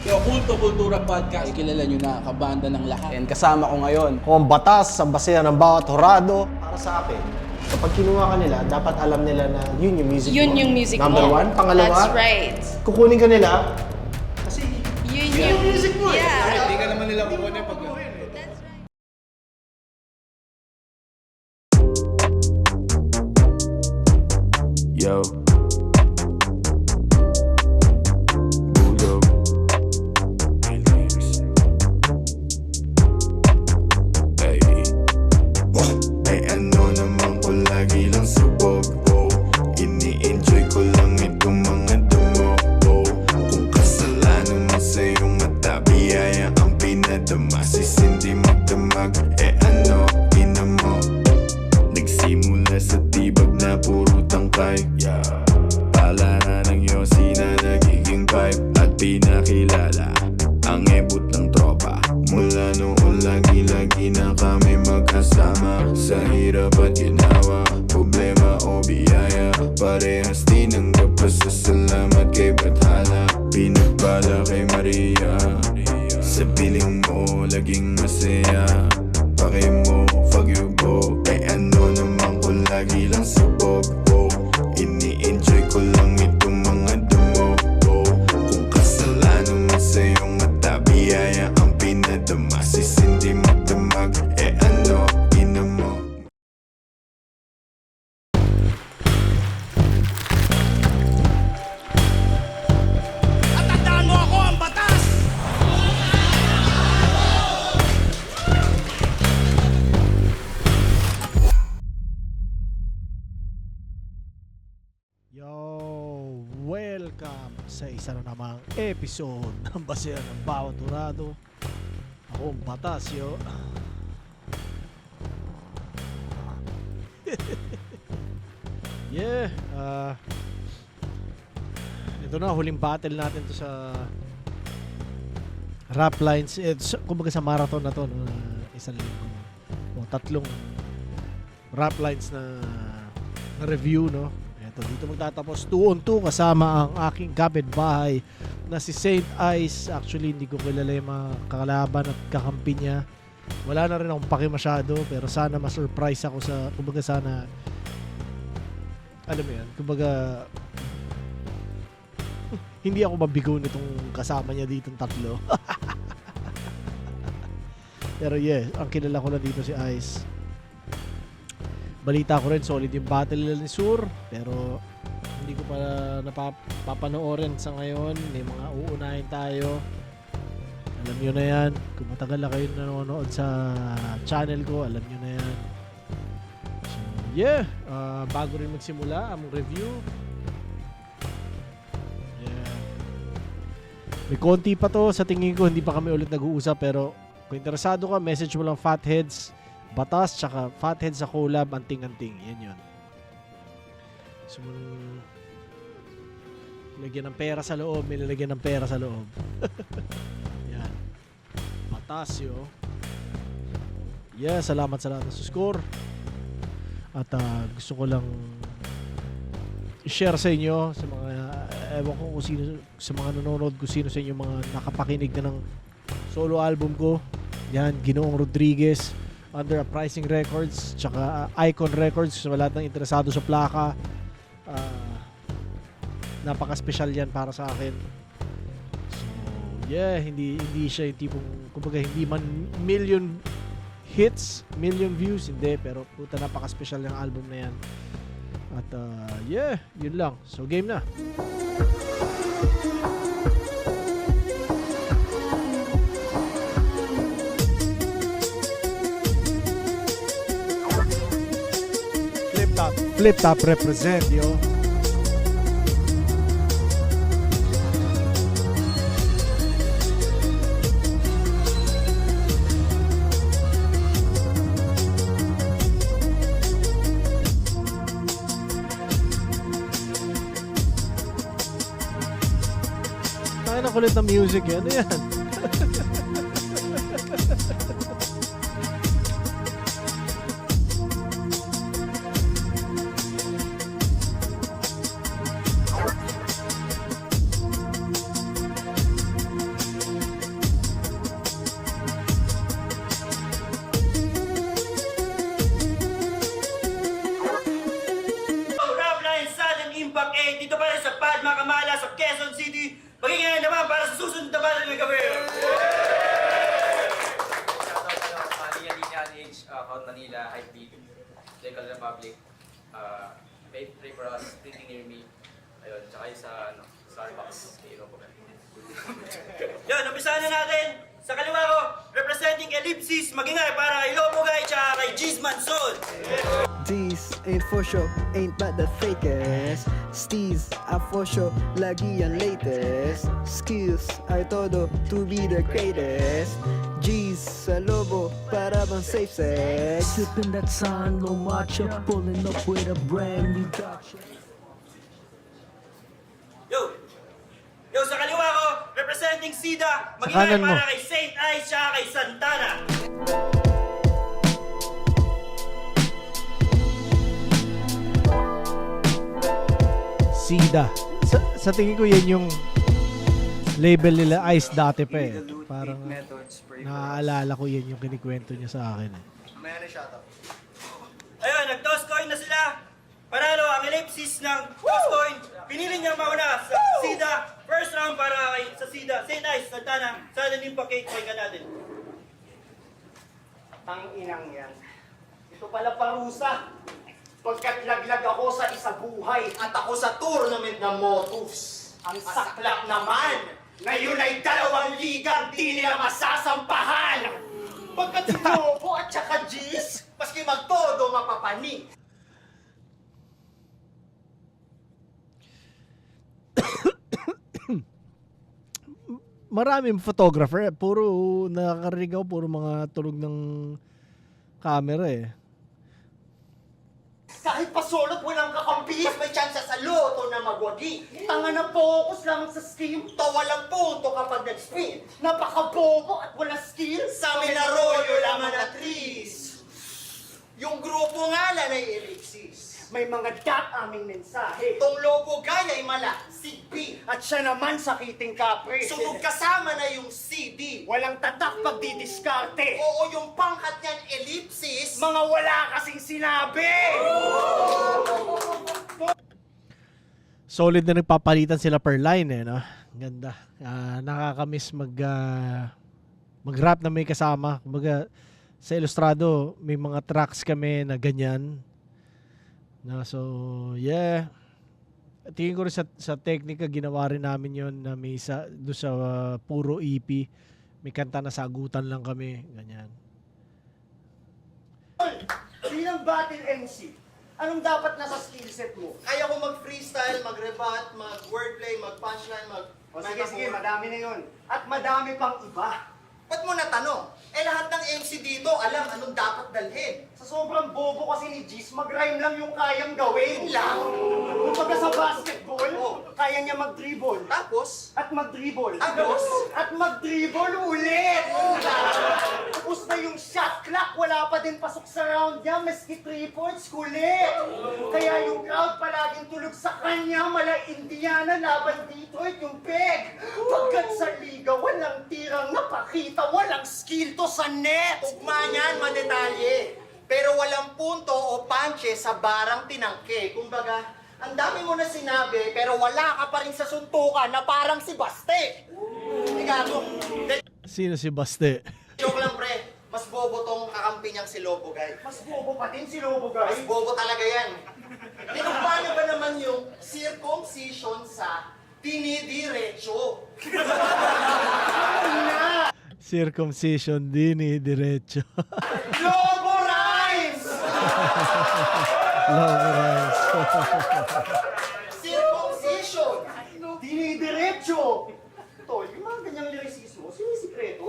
Yung Kulto-Kultura Podcast. Ay, kilala nyo na, kabanda ng lahat. And kasama ko ngayon. Kung ang batas sa basehan ng bawat horado, para sa akin, kapag kinuha ka nila, dapat alam nila na yun yung music Yun mo. yung music Number mo. one. Pangalawa, That's right. kukunin ka nila, kasi Yun yung music mo Yeah. Hindi ka naman nila kukunin pag... That's right. Yo. Bulldog. Hey. Ay ano naman ko lagi lang subok. Ini-enjoy ko lang itong mga damo. Kung kasalanan mo sa iyong mata, biyaya ang pinadama. Sisindi magdamag, ano, ina mo. Nagsimula sa tibag na puro tangkay. Pala na ng yosi na nagiging pipe. At pinakilala ang ebot ng tropa. Mula noon lagi-lagi na kami magkasama. Sa hirap at ginawa, problema o biyaya, parehas tinanggap. Pasasalamat kay Bathala, pinagpala kay Maria. Sa piling mo laging masaya. Pake mo, fuck you go. Ay ano naman ko lagi lang subok. Ini-enjoy ko lang itong mga damo. Kung kasalanan mo sa iyong mata, biyaya ang pinadama. Sisindi magdamag, ano, ina mo. Yo! Welcome sa isa na namang episode ng Basehan ng Bawat Horado. Ako ang Batasyo. Yeah! Ito na, huling battle natin to sa rap lines. Kumbaga sa marathon na to, no, isang linggo. O, tatlong rap lines na review, no? Dito magtatapos 2-on-2 kasama ang aking kapitbahay na si Saint Ice. Actually, hindi ko kilala yung mga kakalaban at kakampi niya. Wala na rin akong paki masyado, pero sana ma-surprise ako sa, kumbaga sana, alam mo yan, kumbaga, hindi ako mabigo nitong kasama niya ditong tatlo. Pero yeah, ang kilala ko lang dito si Ice. Balita ko rin, solid yung battle nila ni Sur, pero hindi ko pa napapanoorin sa ngayon. May mga uunahin tayo. Alam nyo na yan. Kung matagal na kayo nanonood sa channel ko, alam nyo na yan. So, yeah. Bago rin magsimula ang review. Yeah. May konti pa to. Sa tingin ko, hindi pa kami ulit nag-uusap. Pero kung interesado ka, message mo lang Fatheads. Batas, tsaka Fathead sa collab, anting-anting. Yan yun. So, lagyan ng pera sa loob, may lalagyan ng pera sa loob. Yan. Batasyo. Yeah, salamat sa lahat ng score. At gusto ko lang i-share sa inyo, sa mga, ewan ko kung sino, sa mga nanonood, kung sino sa inyo mga nakapakinig na ng solo album ko. Yan, Ginoong Rodriguez. Under Uprising Records, tsaka Icon Records sa lahat ng interesado sa plaka. Napaka-special yan para sa akin. So, yeah, hindi siya yung tipong, kumbaga hindi man million hits, million views, hindi, pero puta napaka-special yung album na yan. At yeah, yun lang. So, game na. Flip Top represent, yo. Tayo na kulit ng music, yan. Ano yan? Quezon City. Magiging naman para sa susunod na battle ng gabi. Linya H, Count Manila, Hypebeat, Legal Republic, Pray for Us, Printing Near Me, ayun, tsaka yung sa Starbucks, kay Hero po. Yan, umpisahan na natin. Sa kaliwa ko, representing Ellipsis, magingay para kay Lobo Guy tsaka kay Gizman Sol. These ain't for sure, ain't but the fakest. Steez are for sure, lagi ang latest. Skills are todo to be the greatest. G's sa lobo, para bang safe sex. Sipping that sign, low matcha, pulling up with a brand new gotcha. Yo, sa kaliwa ko, representing Sida, Sa magingay kanan mo. para kay Saint Ice tsaka kay Santana. Sida. Sa tingin ko yan yung label nila Ice dati pa eh. Parang naaalala ko yan yung kinikwento niya sa akin eh. Ayun, nag-toss coin na sila. Panalo ang ellipsis ng toss coin. Pinili niya mauna sa Sida. First round para kay sa Sida. Saint Ice, Santana. Sana din pa cake coin ka natin. Tang-inang yan. Ito pala parusa. Pagkat laglag ako sa isa buhay at ako sa tournament ng Motus. Ang saklap naman, ngayon ay 2 ligang di nila masasampahan. Pagkat si Lobo at saka G's, maski magtodo mapapani. Maraming photographer, puro nakakarinig ako, puro mga tunog ng camera eh. Kahit pasolot walang kakampi, may chance sa loto na magwagi. Tanga na focus lang sa skill, walang punto kapag nag-spin. Napaka-bobo at walang skill. Sa amin na royo laman at trees. Yung grupo nga lang ay ellipsis. May mga dot aming mensahe. Itong Lobo Guy ay mala, Sigby. At siya naman sakiting kapre. Sunog kasama na yung CD. Walang tatak pag didiskarte. Oo, yung pangkat niyan ellipsis. Mga wala kasing sinabi. Solid na nagpapalitan sila per line eh, no? Ganda. Nakakamiss mag-rap na may kasama. Kumbaga, sa Ilustrado, may mga tracks kami na ganyan. No, so, yeah. Tingin ko rin sa teknika, ginawa rin namin yon na may doon sa puro EP. May kanta na sagutan lang kami. Ganyan. Bilang battle MC, anong dapat nasa skill set mo? Kaya ko mag-freestyle, mag-rebut, mag-wordplay, mag-punchline, sige, madami na yun. At madami pang iba. Ba't mo natanong? Lahat ng MC dito alam anong dapat dalhin. Sa sobrang bobo kasi ni G's, mag-rhyme lang yung kayang gawin. Lang? Kung pagka sa basketball, kaya niya mag-dribble. Tapos? At mag-dribble. Tapos? At mag-dribble ulit! Tapos na yung shot clock, wala pa din pasok sa round niya, maski 3 points, kulit! Kaya yung crowd palaging tulog sa kanya, mala Indiana, laban dito at yung peg. Pagkat sa liga, walang tirang napakita, walang skill to sa net! Tugma niyan, madetalye. Pero walang punto o panche sa barang tinangke. Kumbaga, ang dami mo na sinabi, pero wala ka pa rin sa suntukan na parang si Baste. Igago. Sino si Baste? Joke lang, pre. Mas bobo tong kakampi niyang si Lobo Guy. Mas bobo pa din si Lobo Guy? Mas bobo talaga yan. Paano ba naman yung circumcision sa dinidiretso? Circumcision dini diretso. Lobo Rhymes! Long runs. Circumcision! Dinidiretso! Tol, yung mga ganyang lyricismo, sinisikreto.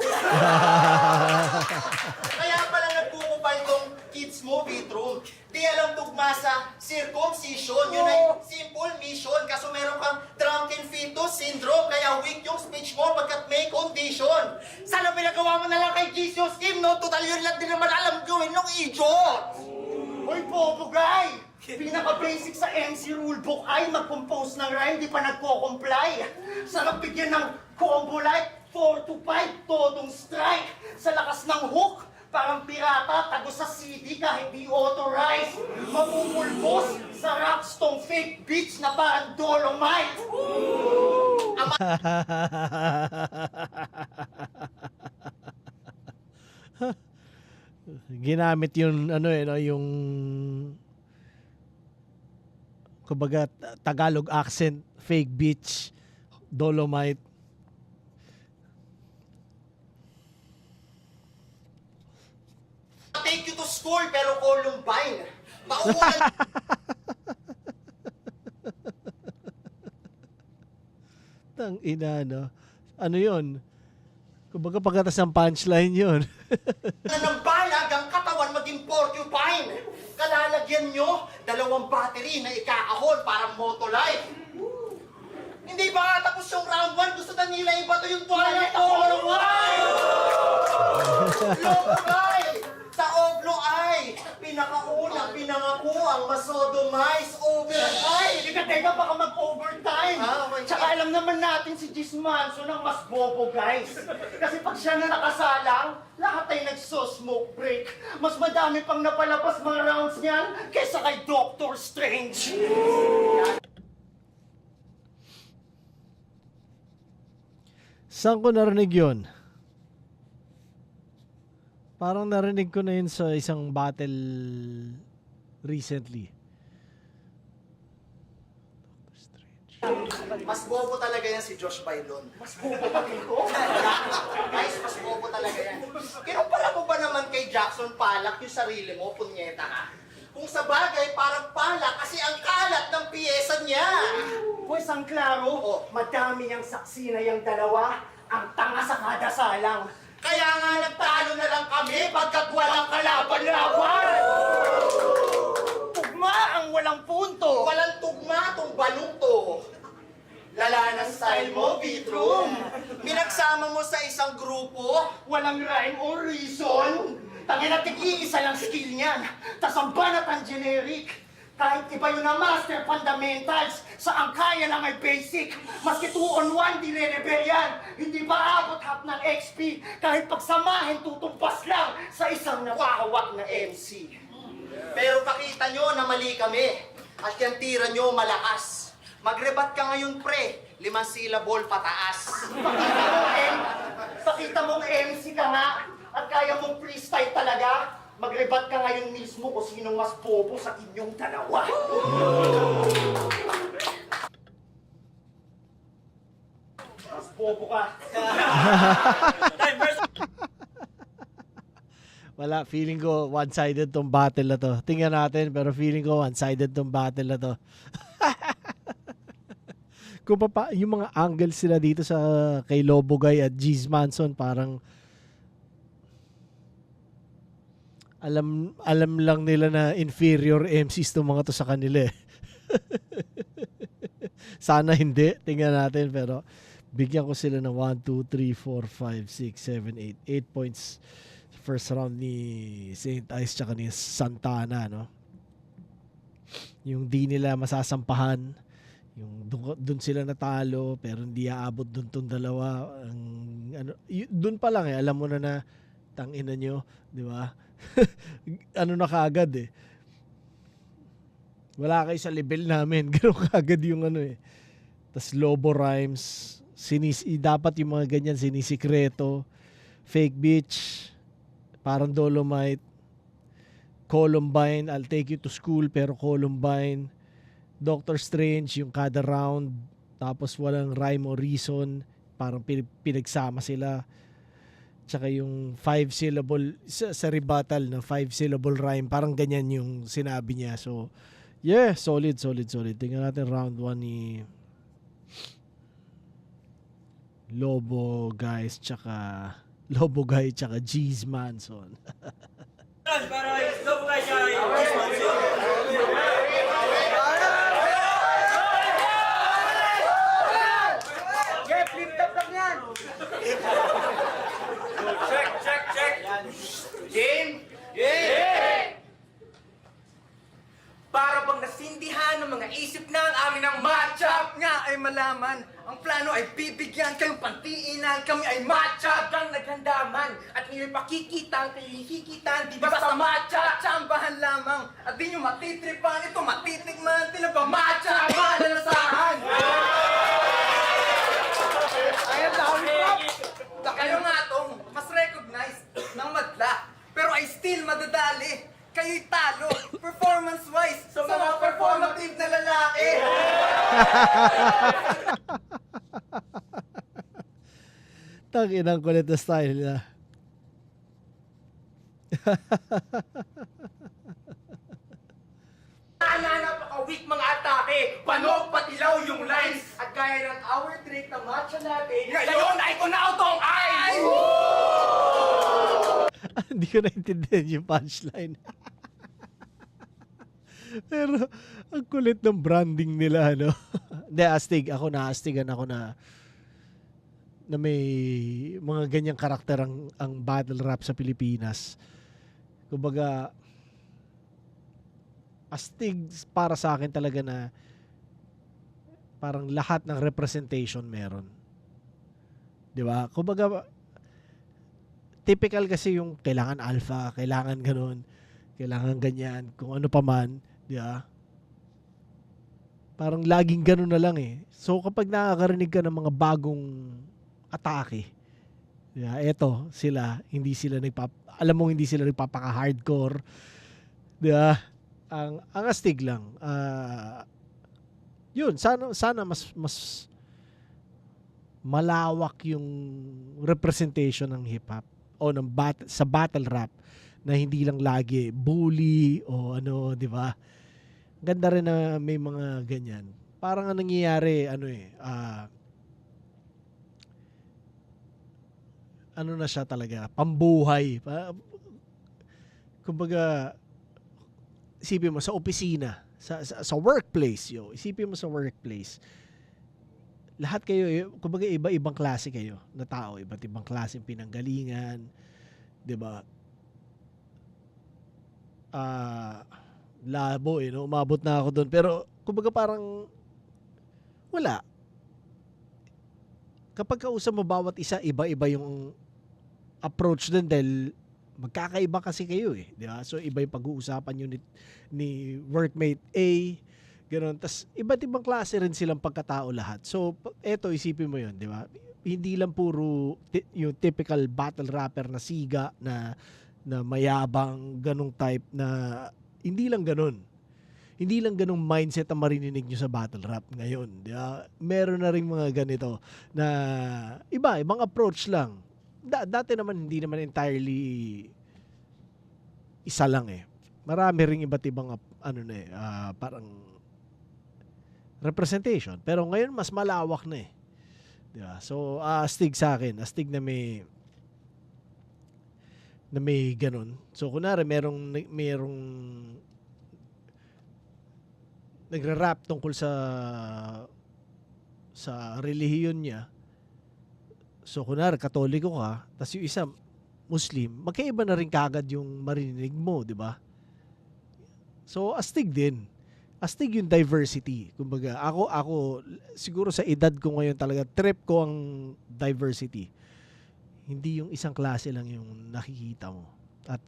Kaya pala nagpupupal tong kids movie room. Di alam tugma sa circumcision. Yun ay simple mission. Kaso meron kang drunken fetus syndrome. Kaya weak yung speech mo pagkat may condition. Sana pinagawa mo na lang kay Jesus Kim, no? Total yun lang din naman alam gawin ng idiot. Hoy, Bobo Guy! Pinaka-basic sa MC rulebook ay mag-compose ng rhyme, di pa nagko-comply. Sarap bigyan ng combo like 4 to 5, todong strike. Sa lakas ng hook, parang pirata, tago sa CD kahit di authorized. Mapupulbos sa raps tong fake beats na parang Dolomite. Ginamit yung ano no, yung kumbaga Tagalog accent, fake beach, Dolomite. Take you to school, pero Columbine. Mauulan Tang ina, no? Ano yun? Kumbaga pagkatas ng punchline yun. na ng balag ang katawan maging porcupine. Kalalagyan nyo, 2 battery na ikakahon parang Motolife. Hindi ba nga tapos yung round 1? Gusto na nila ibato yung toilet na Columbine! Lobo ay! Sa oblo ay! Pinakauna, pinangako ang masodomize overtime! Teka, baka mag-overtime! Tsaka alam naman natin si Gis Manson ang mas bobo, guys. Kasi pag siya na nakasalang, lahat ay nagso-smoke break. Mas madami pang napalabas mga rounds niyan kaysa kay Doctor Strange. Saan ko narinig yun? Parang narinig ko na yun sa isang battle recently. Mas bobo talaga yan si Josh Bailon. Mas bobo ba ko? Guys, mas bobo talaga yan. Kinumpara mo ba naman kay Jackson Pollock yung sarili mo, punyeta ka? Kung sa bagay, parang pala kasi ang kalat ng piyesa niya. Pues ang klaro, madami niyang saksi na yung dalawa, ang tanga sa kada salang. Kaya nga nagtalo na lang kami pagkat walang kalaban-laban! Tugma ang walang punto! Walang tugma tong balungto! Lala ng style mo, Vitrum! Minagsama mo sa isang grupo, walang rhyme or reason! Tangina tig-iisa lang skill niyan, tas ang banat ang generic! Kahit iba yun na master fundamentals, sa angkaya lang ay basic. Maski 2-on-1, di re-rebel yan. Hindi ba abot half ng XP? Kahit pagsamahin, tutumpas lang sa isang nakahawak na MC. Pero pakita nyo na mali kami. At yung tira nyo malakas. Magrebat ka ngayon, pre. 5 syllable pataas. Pakita mong MC ka nga. At kaya mong freestyle talaga. Magrebat ka ngayon mismo kung sinong mas bobo sa inyong dalawa. Mas bobo ka. Wala, feeling ko one-sided tong battle na to. Tingnan natin, pero feeling ko one-sided tong battle na to. Kung yung mga angles sila dito sa kay Lobogay at Gis Manson, parang alam lang nila na inferior MCs tong mga to sa kanila eh. Sana hindi, tingnan natin, pero bigyan ko sila ng 1, 2, 3, 4, 5, 6, 7, 8 points first round ni St. Ice tsaka ni Santana, no? Yung di nila masasampahan, yung dun sila natalo pero hindi aabot dun tong dalawa, dun pa lang alam mo na tangina nyo, di ba? Ano na kaagad eh. Wala kayo sa level namin. Gano'n kaagad yung Tas Lobo Rhymes. Dapat yung mga ganyan sinisikreto. Fake Beach. Parang Dolomite. Columbine. I'll take you to school pero Columbine. Doctor Strange yung kada round. Tapos walang rhyme or reason. Parang pinagsama sila. Tsaka yung 5 syllable sa rebuttal na 5 syllable rhyme, parang ganyan yung sinabi niya. So yeah, solid. Tingnan natin round 1 ni Lobo Guy tsaka Gis Manson. Para Lobo Guy tsaka Gis Manson. Yeah, flip top lang yan! Check. Game! Para bang nasindihan ng mga isip ng amin ang matchup Nga ay malaman, ang plano ay bibigyan kayong pantiinan, kami ay matchup Ang naghandaman at nila'y pakikita ang kalihikitan Di basta basta matchup Tsambahan lamang at di nyo matitripan, ito matitikman, tila ba matchup malalasahan! Kayo nga tong mas recognized ng madla. Pero I still madadali. Kayo'y talo, performance-wise, sa mga performative na lalaki. Tangin ang kulit na style nila. Napaka-weak mga atake. Panog patilaw yung lines. At gaya ng hour trick na matcha natin, ngayon ay kunaw tong eyes! Hindi ko naintindihan yung punchline. Pero, ang kulit ng branding nila, ano? Hindi, astig. Naastigan ako na may mga ganyang karakter ang battle rap sa Pilipinas. Kumbaga, astig para sa akin talaga na parang lahat ng representation meron. 'Di ba? Kumbaga, typical kasi yung kailangan alpha, kailangan ganun, kailangan ganyan, kung ano pa man, 'di ba? Parang laging ganun na lang eh. So kapag nakakarinig ka ng mga bagong atake, 'di ba? Eto, sila, alam mo hindi sila nagpapaka-hardcore, 'di ba? Ang astig lang. Yun, sana mas malawak yung representation ng hip hop o sa battle rap na hindi lang lagi bully o ano, 'di ba? Ganda rin na may mga ganyan. Parang ang nangyayari ano na siya talaga, pambuhay. Kumbaga, isipin mo sa opisina, sa workplace, isipin mo sa workplace. Lahat kayo, kumbaga iba-ibang klase kayo na tao, iba't ibang klase pinanggalingan, 'di ba? Labo no? Umabot na ako doon, pero kumbaga parang wala. Kapag kausap mo bawat isa, iba-iba yung approach din dahil magkakaiba kasi kayo eh, di ba? So iba yung pag-uusapan nyo ni workmate A, gano'n. Tas iba't ibang klase rin silang pagkatao lahat. So eto, isipin mo yun, di ba? Hindi lang puro yung typical battle rapper na siga, na mayabang, ganong type, na hindi lang ganon. Hindi lang ganong mindset ang marininig nyo sa battle rap ngayon. Di ba? Meron na rin mga ganito na ibang approach lang. Dati naman hindi naman entirely isa lang eh. Marami ring iba't ibang parang representation. Pero ngayon mas malawak na eh. Diba? So astig sa akin, astig na may ganun. So kunwari merong nagra-rap tungkol sa relihiyon niya. So, kunwari, Katoliko ka, tas yung isa, Muslim, magkaiba na rin kagad yung marinig mo, di ba? So, astig din. Astig yung diversity. Kumbaga, ako, siguro sa edad ko ngayon talaga, trip ko ang diversity. Hindi yung isang klase lang yung nakikita mo. At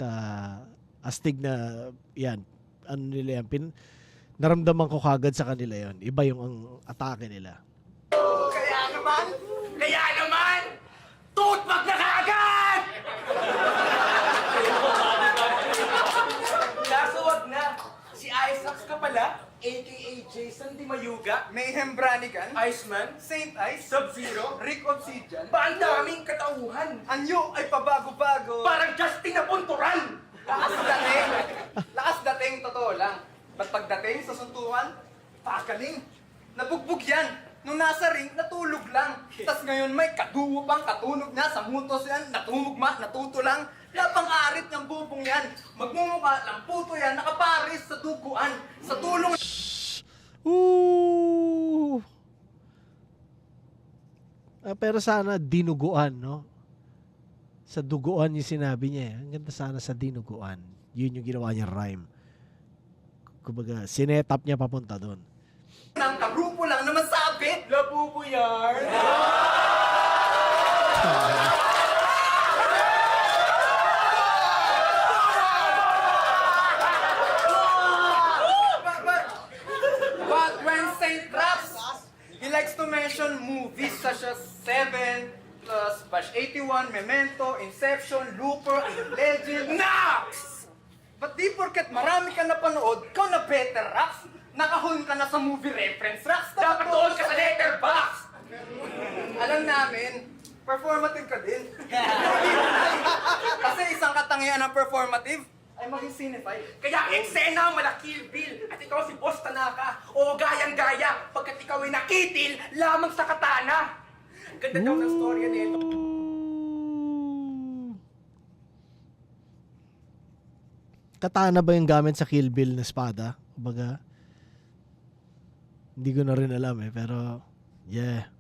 astig na, yan, ano nila yan, naramdaman ko kagad sa kanila yon. Iba yung ang atake nila. Kaya naman, tutmak na kaagad! Kaso wag na, si Isaac ka pala, aka Jason Di Mayuga, Mayhem Branigan, Iceman, Saint Ice, Sub-Zero, Rick Obsidian, ba ang daming katauhan? Anyo ay pabago-bago, parang Justin na punturan! Lakas dating, totoo lang. Ba't pagdating sa suntukan, pakaling, nabugbog yan. Nung nasa ring, natulog lang. Tas ngayon may kaduwo pang katunog na sa mutos yan, natumugma, natuto lang. Napang-arit ng bubong yan. Magmumukha lang puto yan, nakaparis sa duguan. Sa tulong... Pero sana dinuguan, no? Sa duguan yung sinabi niya. Ang ganda sana sa dinuguan. Yun yung ginawa niya rhyme. Kumbaga, sinetap niya papunta doon. Nang kagrupo lang naman sabi, labubuyar. But when Saint raps, he likes to mention movies such as 7 plus Bash 81, Memento, Inception, Looper, Legend. Nax! Ba't di porket marami ka napanood, ikaw na better racks? Nakahon ka na sa movie reference racks? Dapat doon ka sa letterbox! Alam namin, performative ka din. Kasi isang katangian ng performative ay maging cinephile. Kaya eksena mala Kill Bill at ikaw si Boss Tanaka. O gayang-gaya pagkat ikaw ay nakitil lamang sa katana. Ganda daw ng storya nito. Katana ba yung gamit sa Kill Bill na espada? Kumbaga, hindi ko na rin alam pero yeah.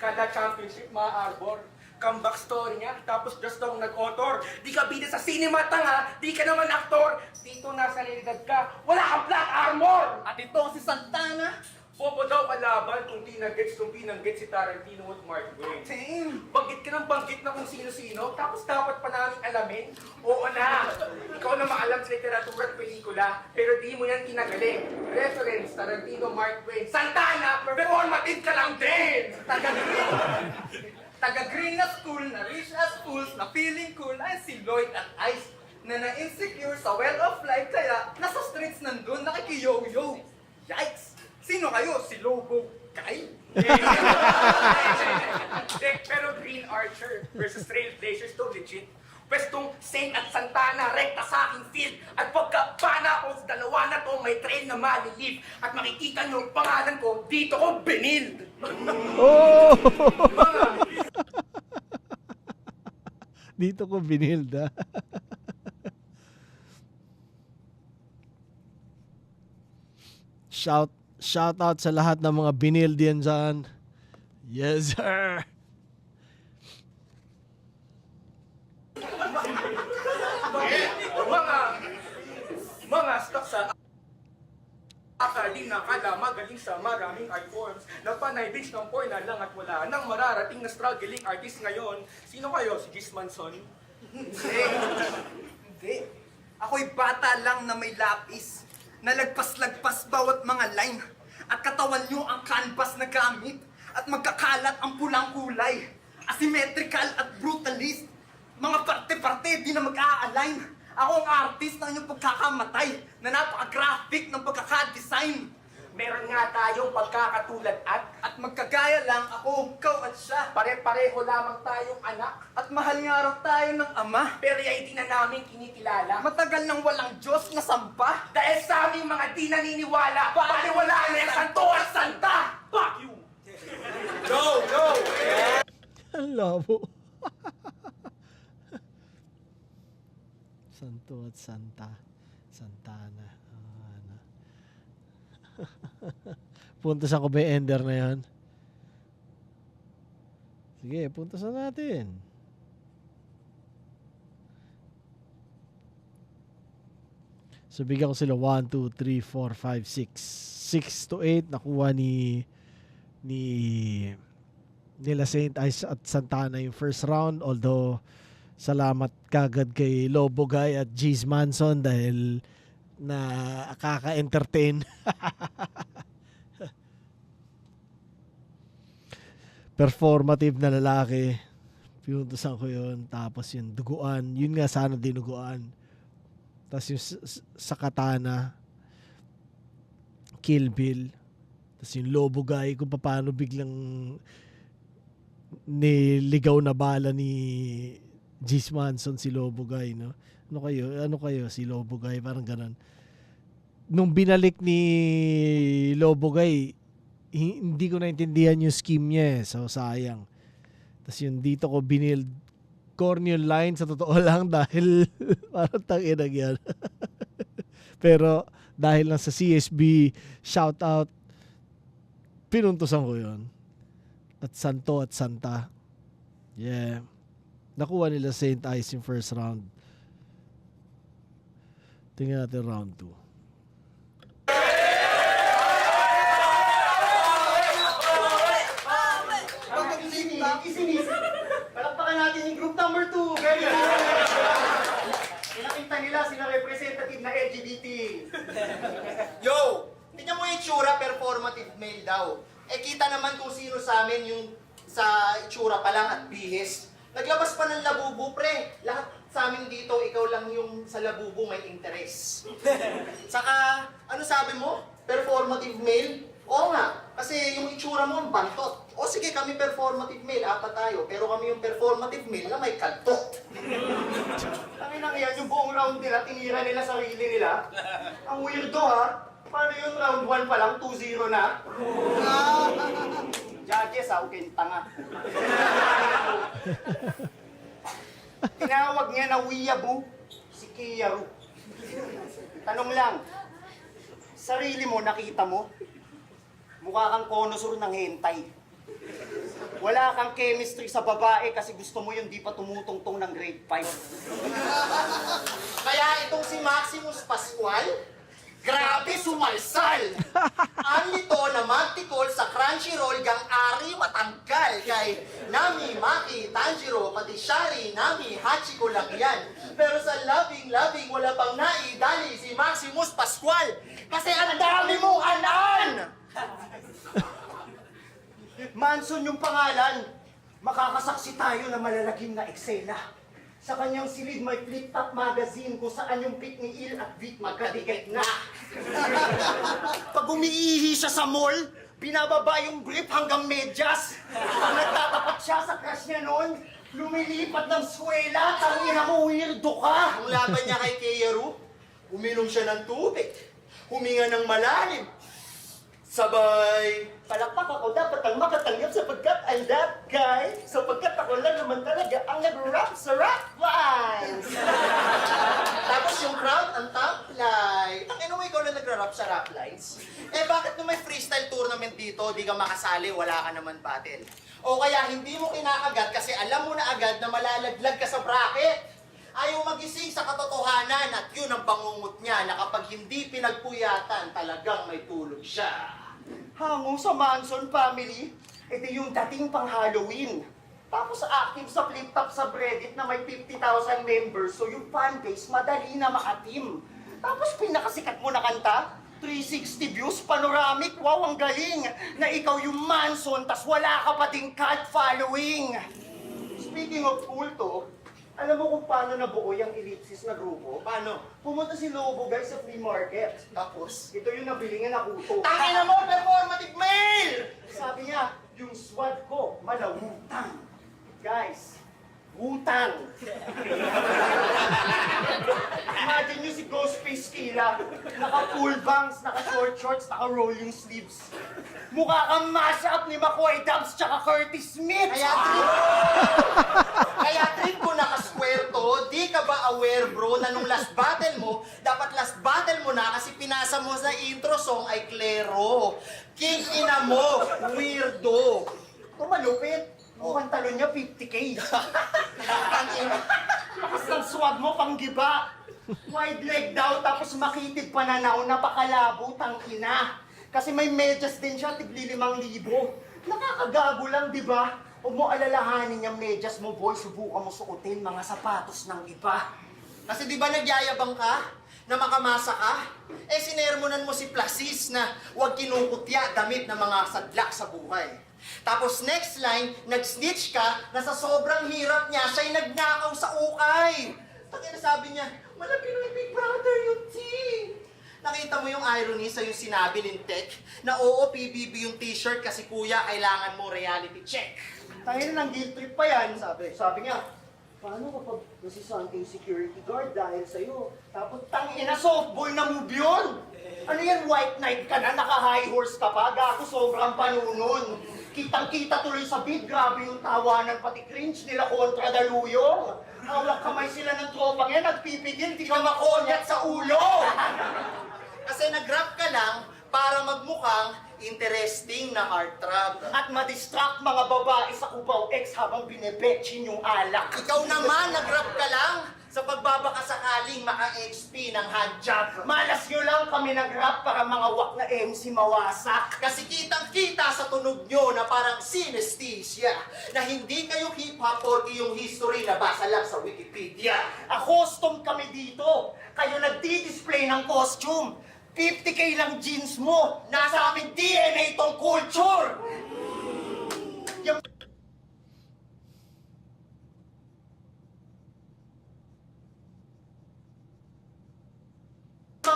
Kada championship ma-arbor. Comeback story niya, tapos just daw nag-author. Di ka bida sa cinema, tanga, di ka naman aktor. Dito nasa realidad ka, wala kang black armor! At ito si Santana. Bobo daw kalaban kung di na-gets si Tarantino at Mark Twain. Same. Banggit ka ng banggit na kung sino-sino, tapos dapat pa namin alamin. Oo na, ikaw na maalam sa literatura at pelikula, pero di mo yan kinagaling. Reference, Tarantino, Mark Twain. Santana, performative ka lang din! Taga-green na school, na rich as fools, na feeling cool, ay si Lloyd at Ice, na na-insecure sa well of life, kaya nasa streets nandun, nakikiyo-yo. Yikes! Sino kayo? Si Lobo Guy? Pero Green Archer versus Trailblazers to legit. Pwestong Saint at Santana, rekta sa aking field. At pagkapana ko sa dalawa na to, may trail na malilip. At makikita nyo ang pangalan ko, dito ko binild. Oh! Dito ko binild, ha? Shout out sa lahat ng mga binildian dyan. Yes, sir! Mga stock sa akali na kala magaling sa maraming art forms na panay bitch ng porn na lang at wala nang mararating na struggling artist ngayon. Sino kayo? Si Gis Manson? Hindi. Ako'y bata lang na may lapis. Nalagpas-lagpas bawat mga line. At katawan nyo ang canvas na gamit. At magkakalat ang pulang kulay. Asymmetrical at brutalist. Mga parte-parte di na mag-a-align. Ako ang artist ng inyong pagkakamatay na napaka-graphic ng pagkakadesign. Meron nga tayong pagkakatulad at magkagaya lang ako, ikaw at siya. Pare-pareho lamang tayong anak. At mahal nga raw tayo ng ama. Pero ay di na namin kinikilala. Matagal nang walang Diyos na sampa. Dahil sa aming mga di naniniwala, paliwala na yung santo at santa! Fuck you! Go! Go! Ang labo. Santo at Santa. Santana. Ano. Puntasan ko ba yung ender na yan? Sige, puntasan natin. So, bigyan ko sila 1, 2, 3, 4, 5, 6. 6 to 8 nakuha nila Saint Ice at Santana yung first round, although salamat kagad kay Lobo Guy at Gis Manson dahil nakaka-entertain. Performative na lalaki. Pinuntusan ko yun. Tapos yung duguan. Yun nga sana dinuguan. Tapos yung sa katana, Kill Bill. Tapos yung Lobo Guy, kung paano biglang niligaw na bala ni Gis Manson si Lobo Guy, no? Ano kayo si Lobo Guy, parang ganun. Nung binalik ni Lobo Guy, hindi ko naintindihan yung scheme niya, so sayang. Tapos yung dito ko binild corny yung line sa totoo lang dahil parang tanginag yan. Pero dahil lang sa CSB shout out, pinuntusan ko yun. At Santo at Santa. Yeah. Nakuha nila Saint Ice yung first round. Tingnan natin round 2. Palakpakan natin yung group number 2. Pinakita nila sila representative na LGBT. Yo! Tingnan mo yung itsura, performative male daw. Eh kita naman kung sino sa amin yung sa itsura pa lang at bihis. Naglabas pa ng labubo, pre. Lahat sa amin dito, ikaw lang yung sa labubo may interes. Saka, ano sabi mo? Performative male? Oo nga, kasi yung itsura mo ang bantot. O sige, kami performative male, apat tayo. Pero kami yung performative male na may kantot. Ang inang yan, yung buong round nila, tinira nila sarili nila. Ang weirdo ha. Paano yung round 1 pa lang, 2-0 na? Judges ha, okay, tanga. Tinawag niya na Weeaboo, si Kiyaru. Tanong lang, sarili mo, nakita mo? Mukha kang konosur ng hentai. Wala kang chemistry sa babae kasi gusto mo yung di pa tumutungtong ng grade 5. Kaya itong si Maximus Pascual, grabe sumalsal! Ang nito na magtikol sa Crunchyroll gang ari matanggal kay Nami, Maki, Tanjiro, pati Shari, Nami, Hachiko lang yan. Pero sa loving, wala pang naidali si Maximus Pascual kasi ang dami mong anan! Manson yung pangalan. Makakasaksi tayo na malalagim na eksena. Sa kanyang silid may flip-top magazine kung saan yung pic ni Il at Vic magkadigay na. Pag umiihi siya sa mall, binababa yung brief hanggang medyas. Pag nagtatapat siya sa crush niya noon, lumilipat ng swela, tangina mo, weirdo ka. Ang laban niya kay Kiyaru, uminom siya ng tubig, huminga ng malalim, sabay, palakpak ako dapat ang makatanggap sapagkat I'm that guy. Sapagkat ako lang naman talaga ang nag-rap sa rap lines. Tapos yung crowd ang top line. Ang ino mo ikaw na nag-rap sa rap lines? Eh bakit nung may freestyle tournament dito, di ka makasali, wala ka naman battle? O kaya hindi mo kinakagat kasi alam mo na agad na malalaglag ka sa bracket. Ayaw magising sa katotohanan at yun ang bangungot niya na kapag hindi pinagpuyatan, talagang may tulog siya. Hango sa Manson family, ito yung dating pang Halloween. Tapos active sa flip-top sa Reddit na may 50,000 members, so yung fanbase madali na makatim. Tapos pinakasikat mo na kanta, 360 views, panoramic, wow, ang galing! Na ikaw yung Manson, tas wala ka pa ding cult following. Speaking of kulto, alam mo kung paano nabuo yung ellipsis na grupo? Paano? Pumunta si Lobo guys sa flea market. Tapos? Ito yung nabili nga na kuto. Tangina mo, performative male! Sabi niya, yung swag ko, malawutang. Guys, wutang. Imagine nyo si Ghostface Killa, naka-full bangs, naka-short shorts, naka-rolling sleeves. Mukha kang mash-up ni McCoy Dubs tsaka Curtis Smith! Kaya trip ko naka-square to, di ka ba aware bro na nung last battle mo, dapat last battle mo na kasi pinasa mo sa intro song ay Klero. King ina mo, weirdo. Ito malupit. Mukhang talon niya 50K. Tapos ng swag mo panggiba. Wide leg daw tapos makitid pananaw, napakalabo, tangina. Kasi may medyas din siya, tigli 5,000. Nakakagago lang, di ba? Huwag mo alalahanin yung medyas mo, boy. Subukan mo suotin mga sapatos ng iba. Kasi di ba nagyayabang ka? Na makamasa ka? Eh sinermonan mo si Placis na huwag kinukutya damit ng mga sadlak sa buhay. Tapos next line, nag-snitch ka na sa sobrang hirap niya, siya'y nagnakaw sa ukay. Tangina sabi niya, malaki ng Big Brother yung team. Nakita mo yung irony sa yung sinabi ni Tech na oo, PBB yung t-shirt kasi kuya, kailangan mo reality check. Tangina ng guilt trip pa yan, sabi niya. Paano kapag nasisaan yung security guard dahil sa'yo? Tapos tangina, softball na move yun! Ano yan, white knight ka na, naka-high horse ka pa, gago sobrang panunon. Kitang-kita tuloy sa beat, grabe yung tawanan, pati cringe nila kontra Daluyong. Hawak kamay sila ng tropang yan, nagpipigil, di ka makonyat sa ulo! Kasi nag-rap ka lang para magmukhang interesting na heartthrob. At ma-distract mga babae sa Cubao X habang binebetchin yung alak. Ikaw naman, nag-rap ka lang sa pagbabaka sakaling maka-XP ng handjob. Malas nyo lang kami nag-rap para mga wak na MC mawasak. Kasi kitang-kita sa tunog nyo na parang synesthesia na hindi kayo hip-hop or yung history na basa lang sa Wikipedia. A-custom kami dito. Kayo nagdi-display ng costume. 50K lang jeans mo. Nasa aming DNA tong culture.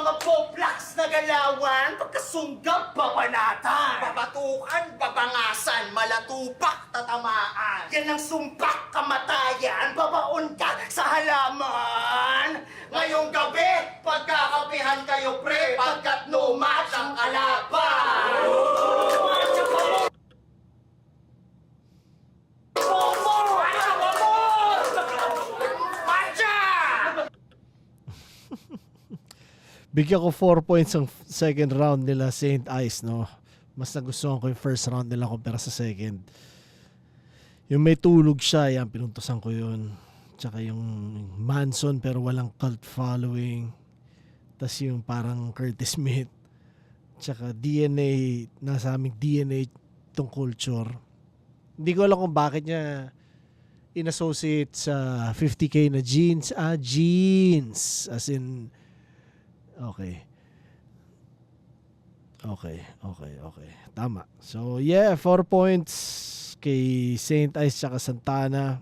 magpo-flax na galawan, pagkasunggab, babanatan. Babatukan, babangasan, malatupak, tatamaan. Yan ang sumpak kamatayan, babaon ka sa halaman. Ngayong gabi, pagkakapihan kayo pre, pagkat no match ang kalaban. Bigyan ko 4 points ang second round nila Saint Ice, no? Mas nagustuhan ko yung first round nila kumpara sa second. Yung may tulog siya, yan, pinuntusan ko yun. Tsaka yung Manson pero walang cult following. Tas yung parang Curtis Smith. Tsaka DNA, nasa aming DNA tong culture. Hindi ko alam kung bakit niya in-associate sa 50K na jeans. Jeans! As in, okay. Tama. So, yeah, 4 points kay Saint Ice tsaka Santana.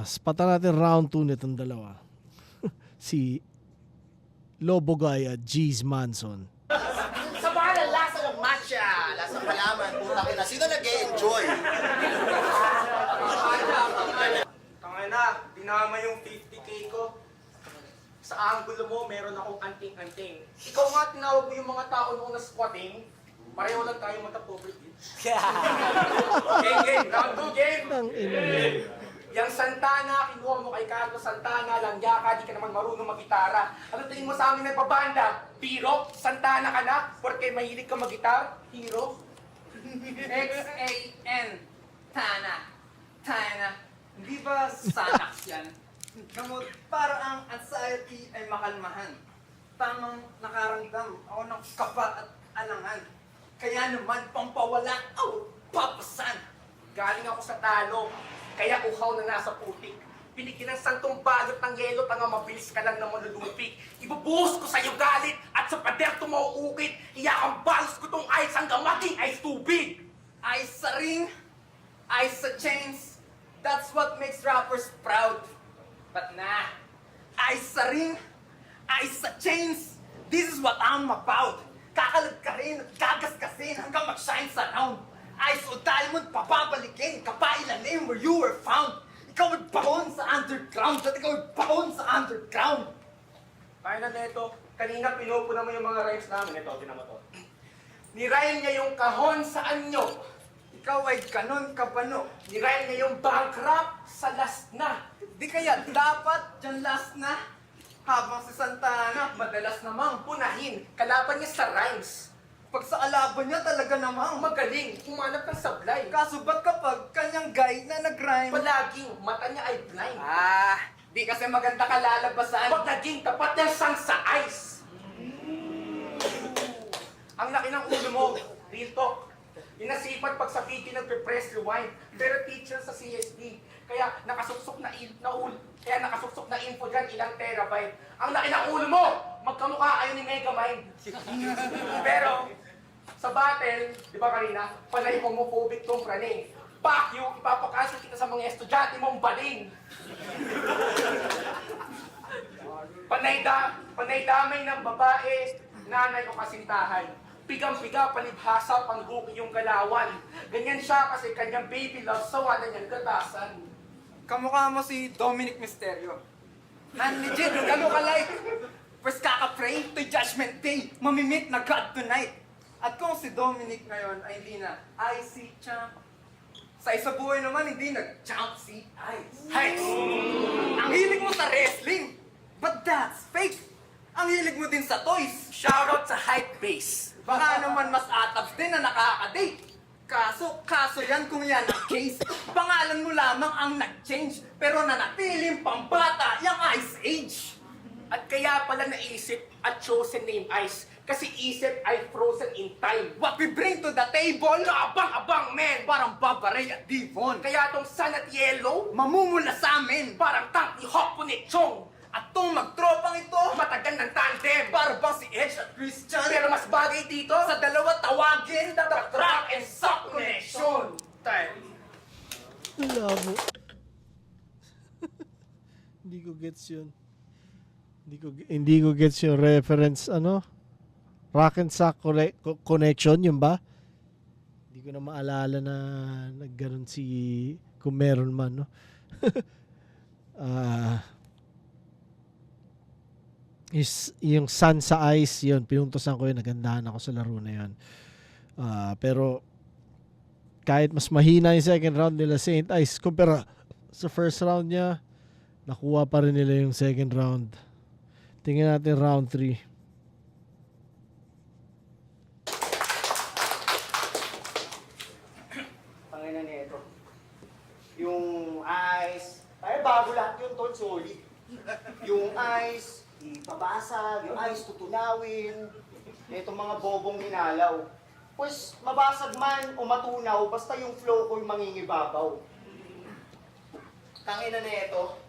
Spatan natin round 2 nitong dalawa. Si Lobo Guy at G's Manson. Sa bahala, lasa ng matcha. Lasa malaman, puta ka na. Sino nag-e-enjoy? Tangina, dinama yung 50K ko. Sa angulo mo, meron akong anting-anting. Ikaw nga, tinawag mo yung mga tao noong na-squatting. Pareho lang tayo mata-pobre. Game, round 2, game. Yang Santana, kinuha mo kay Carlos Santana, langya ka, di ka naman marunong mag-gitara. Ano tingin mo sa amin nagbabanda? Biro? Santana ka na? Porque mahilig ka mag-gitar? Hero? X-A-N. Tana. Tana. Hindi ba Sanax yan? Gamot para ang anxiety ay makalmahan. Tamang nakaramdam ako ng kaba at alangan. Kaya naman pampawala, papasan. Galing ako sa talo, kaya uhaw na nasa putik. Binigyan ng santong balot ng yelo, tanga mabilis ka lang na malulupik. Ibubuhos ko sa'yo galit at sa pader tumauukit. Iyakang balos ko tong ice hanggang maging ice tubig. Ice sa ring, ice sa chains. That's what makes rappers proud. But nah, ice sa ring, ice sa chains. This is what I'm about. Kakalag ka rin at gagaskasin hanggang mag-shine sa round. Ice o diamond, papabalikin, kapailalim where you were found. Ikaw ay baon sa underground at ikaw ay baon sa underground. Kaya na neto, kanina pinupuna mo yung mga rhymes namin. Ito, tinan mo to. Nirhyme niya yung kahon sa anyo. Ikaw ay ganon kabano. Nirhyme niya yung bankrupt sa last na. Di kaya dapat dyan last na? Habang si Santana, madalas namang Punahin, kalaban niya sa rhymes. pag sa alaban niya talaga namang Magaling, humanap ng sablay. Kaso ba't kapag kanyang guide na nag-rhyme? Palaging, mata niya ay blind. Di kasi maganda kalalabasan. Pag naging tapat ng sang sa ice. Ang laki ng ulo mo, real talk. Inasipat pag sa PT nagpe-press rewind. Pero teacher sa CSD. Kaya nakasuksok na info dyan, ilang terabyte. Ang laki ng ulo mo! Magkamukha kayo ni Megamind. Pero, sa battle, di ba Karina, panay homophobic tong praning. Fuck you, ipapakaso kita sa mga estudyante mong baling. Panay damay ng babae, nanay o kasintahan. Pigang-piga, palibhasa, pangguki yung galawan. Ganyan siya kasi kanyang baby love, sawa na niyang gatasan. Kamukha mo si Dominic Mysterio. Man, legit, gano'n ka like. First kaka-pray to Judgment Day, mamimit na God tonight. At kung si Dominic ngayon ay hindi na IC champ, sa isa buhay naman hindi nag-champ si Ice. Hex! Ang hilig mo sa wrestling, but that's fake. Ang hilig mo din sa toys. Shoutout sa hype base. Baka naman mas atabs din na nakaka-date. Kaso yan kung yan ang case. Pangalan mo lamang ang nag-change, pero nanatiling pambata yung Ice Age. At kaya pala naisip at chosen name Ice, kasi isip ay frozen in time. What we bring to the table, Kaabang-abang, men! parang Babaray at Devon. Kaya tong sun at yellow, Mamumula sa amin. parang tank ni Hawk ni Chong. At tong magtropang ito, Matagal ng tandem. para bang si Edge at Christian. Pero mas bagay dito, Sa dalawa tawagin, the Track and Sock Connection. Time. Labo. Hindi ko gets yun. Hindi ko gets yung reference, Rock and Sock Connection, yun ba? Hindi ko na maalala na nagganon kung meron man, no? Yung Sun sa Ice, yun, pinuntosan ko yun, nagandahan ako sa laro na yun. Pero, kahit mas mahina yung second round nila Saint Ice, kumpara sa first round niya, nakuha pa rin nila yung second round. Tingnan natin round 3. Pangina nito. Yung ice, ay bago lahat yun, tol, solid. Yung ice, ipabasag, yung ice tutunawin. Itong mga bobong ninalaw. Pues, mabasag man o matunaw, basta yung flow ko yung mangingibabaw. Tangina na ito.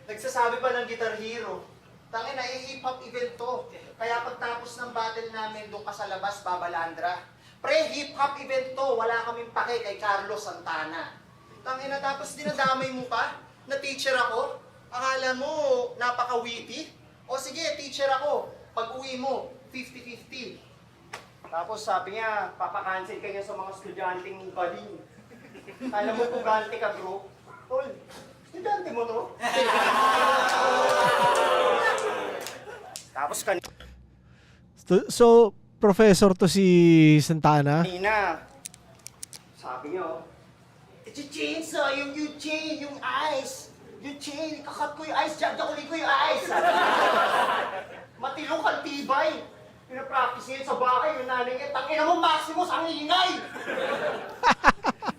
Nagsasabi pa ng Guitar Hero. Tangina, hip-hop event to. Kaya pagtapos ng battle namin, doon ka sa labas, babalandra. Pre, hip-hop event to. Wala kaming pake kay Carlos Santana. Tangina, tapos dinadamay mo pa na teacher ako. Akala mo, napaka-witty? O sige, teacher ako. Pag uwi mo, 50-50. Tapos sabi niya, papakancel ka niya sa mga estudyanteng baling. Alam mo kung ganti ka, bro? Tol, estudyante mo to? Tapos kanina, So, professor to si Santana? sabi niya, i-chain sa yung chain, yung ice. Yung chain, ikakat ko yung ice, jajakuli ko yung ice. Matilong kang tibay. Pinapractice niya sa bahay, yung nanay niya, tangina mo, Maximus, ang ingay!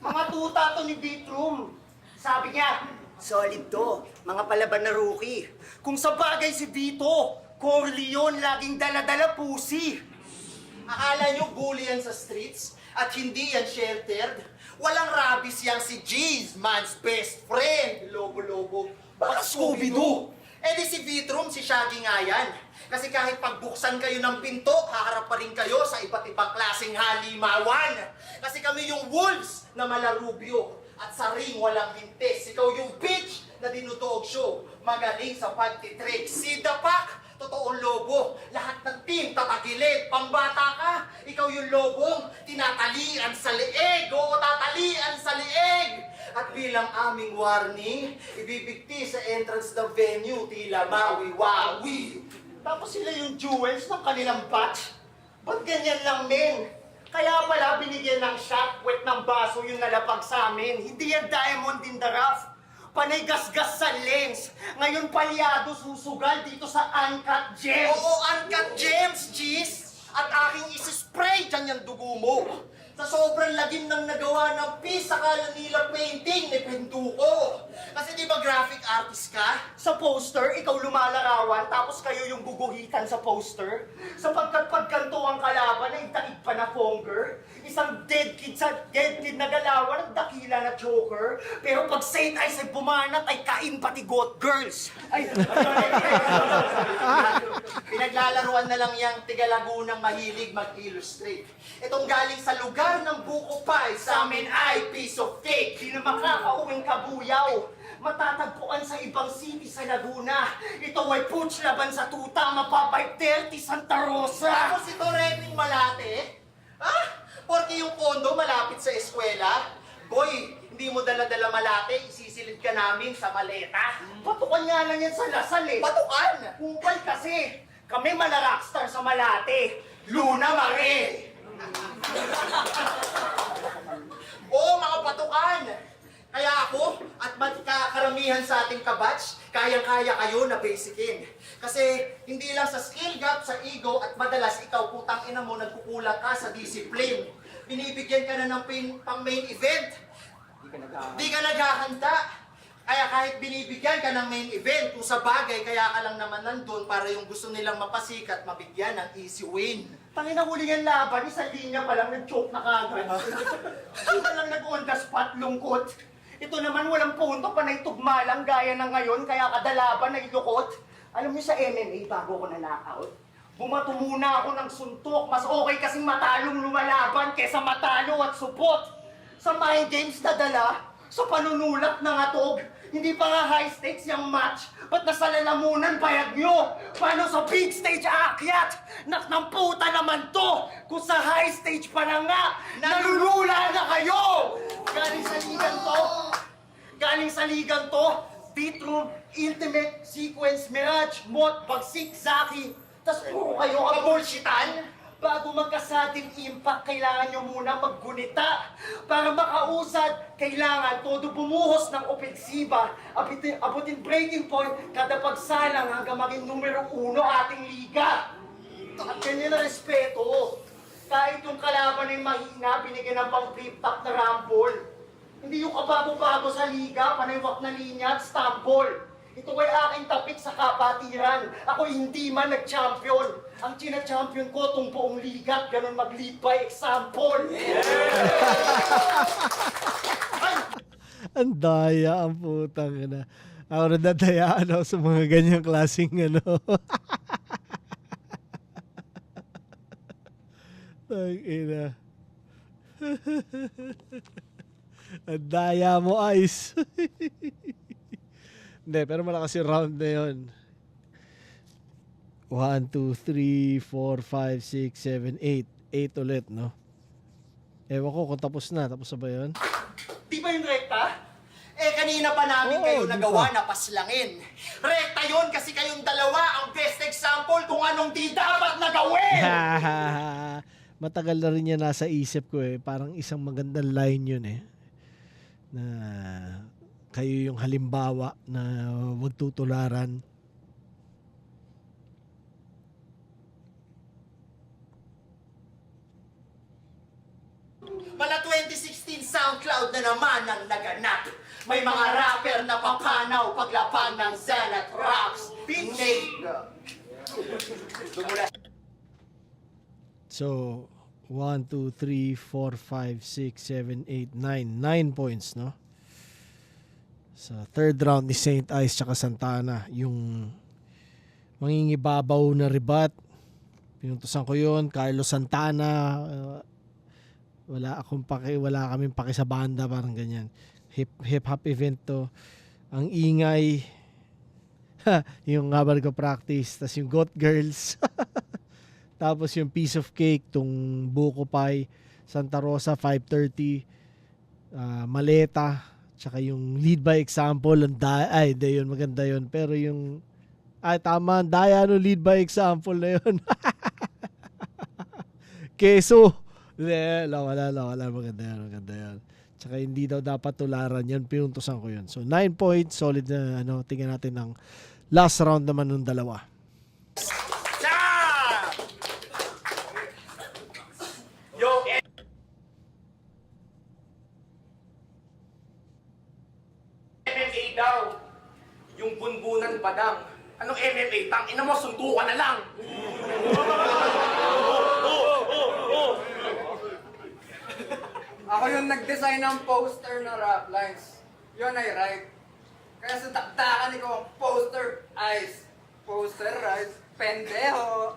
Mga tuta to ni Beatroom. Sabi niya, solid to, mga palaban na rookie. Kung sa bagay si Vito, Corleone, laging dala-dala pusi. Akala niyo bully yan sa streets at hindi yan sheltered? Walang rabies yang si G's, man's best friend. Lobo-lobo, baka Scooby-Doo. Eh di si Vitrum, si Shaggy nga yan. Kasi kahit pagbuksan kayo ng pinto, haharap pa rin kayo sa iba't ibang klaseng halimawan. Kasi kami yung wolves na malarubyo. At sa ring walang hintes. Ikaw yung bitch na dinudog show. Magaling sa pagtitrick. Si Dapak, totoong lobo. Lahat ng team tatagilid. Pambata ka. Ikaw yung lobong tinatalian sa leeg. Oo, tatalian sa leeg. At bilang aming warning, ibibigti sa entrance ng venue, tila mawi-wawi. Tapos sila yung jewels ng kanilang batch. Ba't ganyan lang, men? Kaya pala binigyan ng shot, wet ng baso yung nalapag sa amin. Hindi yan diamond in the rough. Panay gasgas sa lens. Ngayon palyado susugal dito sa Uncut Gems. Oo, Uncut Gems, cheese. At aking isi-spray dyan yung dugo mo. Sa sobrang lagim ng nagawa ng piece, akala nila painting ni Penduko. Kasi di ba graphic artist ka? Sa poster, ikaw lumalarawan, tapos kayo yung guguhitan sa poster. Sapagkat pagkanto ang kalaban ay daig pa na fonger. Isang dead kid na galawan at dakila na choker. Pero pag Saint Ice ay bumanat, ay kain pati goat girls. Ay, pinaglalaruan na lang yang tiga Lagunang mahilig mag-illustrate. Itong galing sa lugar ng buko pie, sa amin ay piece of cake. Di na makakauwing kabuyaw. Matatagpuan sa ibang city sa Laguna. Ito ay putsch laban sa tuta, mapa 530 Santa Rosa. Tapos ito Redring Malate? Ah? Porque yung kondo malapit sa eskwela? Boy, hindi mo dala-dala Malate, isisilid ka namin sa maleta. Patukan nga lang yan sa Lasal eh. Patukan? Kupal kasi. Kami rockstar sa Malate. Luna Mare! Oo, mga patukan! Kaya ako at karamihan sa ating kabatch, kayang-kaya kayo na basicin. Kasi hindi lang sa skill gap, sa ego, at madalas ikaw putang ina mo nagkukulang ka sa discipline. Binibigyan ka na ng pang main event. Di ka naghahanda. Kaya kahit binibigyan ka ng main event, kung sa bagay, kaya ka lang naman nandun para yung gusto nilang mapasikat, mabigyan ng easy win. Tangina huli ng laban, isang linya pa lang, nag-choke na kagad. Hindi na lang nag-on the spot, lungkot. Ito naman walang punto, panay tugma lang gaya ng ngayon, kaya kada laban ay lukot. Alam niyo sa MMA, bago ko na-knockout, bumato muna ako ng suntok. Mas okay kasing matalong lumalaban kesa matalo at supot. Sa mind games na dala, sa panunulat ng atog, Hindi pa nga high stakes yung match. Ba't nasa lalamunan bayag nyo? Paano sa big stage aakyat? Naknamputa naman to! Kung sa high stage pa na nga, nalulula na kayo! Galing sa ligang to, Beatroom, Intimate, Sequence, Mirage, Mot, Bagsik, Zaki. Tas puro kayo ang bullshitan? Bago magkasating impact, kailangan nyo muna maggunita. Para makausad, kailangan todo bumuhos ng opensiba. Abutin breaking point kada pagsalang hanggang maging numero 1 ating liga. At ganyan na respeto. Kahit yung kalaban ay mahina, binigyan ng pang-flip-top na rumble. Hindi yung kabago-bago sa liga, panaywak na linya at stumble. Ito ay aking tapik sa kapatiran. Ako hindi man nag-champion. Ang china-champion ko itong buong liga, ganun mag-lead by example. Ang daya, ang putang ina. Ako nadadayaan ako sa mga ganyang klaseng ano. Ang ina. Ang daya mo, Ice. Hindi, pero malakas yung round na yun. 1, 2, 3, 4, 5, 6, 7, 8. 8 ulit, no? Ewan ko kung tapos na. Tapos na ba yun? Di ba yung rekta? Kanina pa namin kayo nagawa na paslangin. Rekta yun kasi kayong dalawa ang best example kung anong di dapat na gawin! Matagal na rin yan nasa isip ko eh. Parang isang magandang line yun eh. Na kayo yung halimbawa na huwag tutularan. Mala 2016 SoundCloud na naman ang naganap. May mga rapper na papanaw paglapang ng Zealot Rocks. So, 1, 2, 3, 4, 5, 6, 7, 8, 9. 9 points, no? Sa third round ni Saint Ice tsaka Santana, yung mangingibabaw na ribat. Pinuntusan ko yun. Carlos Santana, wala kaming paki sa banda, parang ganyan. Hip-hop event to. Ang ingay, yung habang ko practice, tas yung Goat Girls. Tapos yung Piece of Cake, tong Buko Pie, Santa Rosa, 5:30, Maleta, tsaka yung Lead by Example, yun, maganda yun. Pero yung, tama, daya no Lead by Example na yun. Keso, wala, maganda yan. Tsaka hindi daw dapat tularan yan, pinuntusan ko yun. So 9 points, solid na, tingnan natin ng last round naman ng dalawa. MMA daw. Yung bunbunan padang. Anong MMA? Tangina mo, suntukan na lang. Ako yung nag-design ng poster na rap lines. Yun ay right. Kaya sa taktakan ko ang poster eyes. Poster eyes. Pendeho.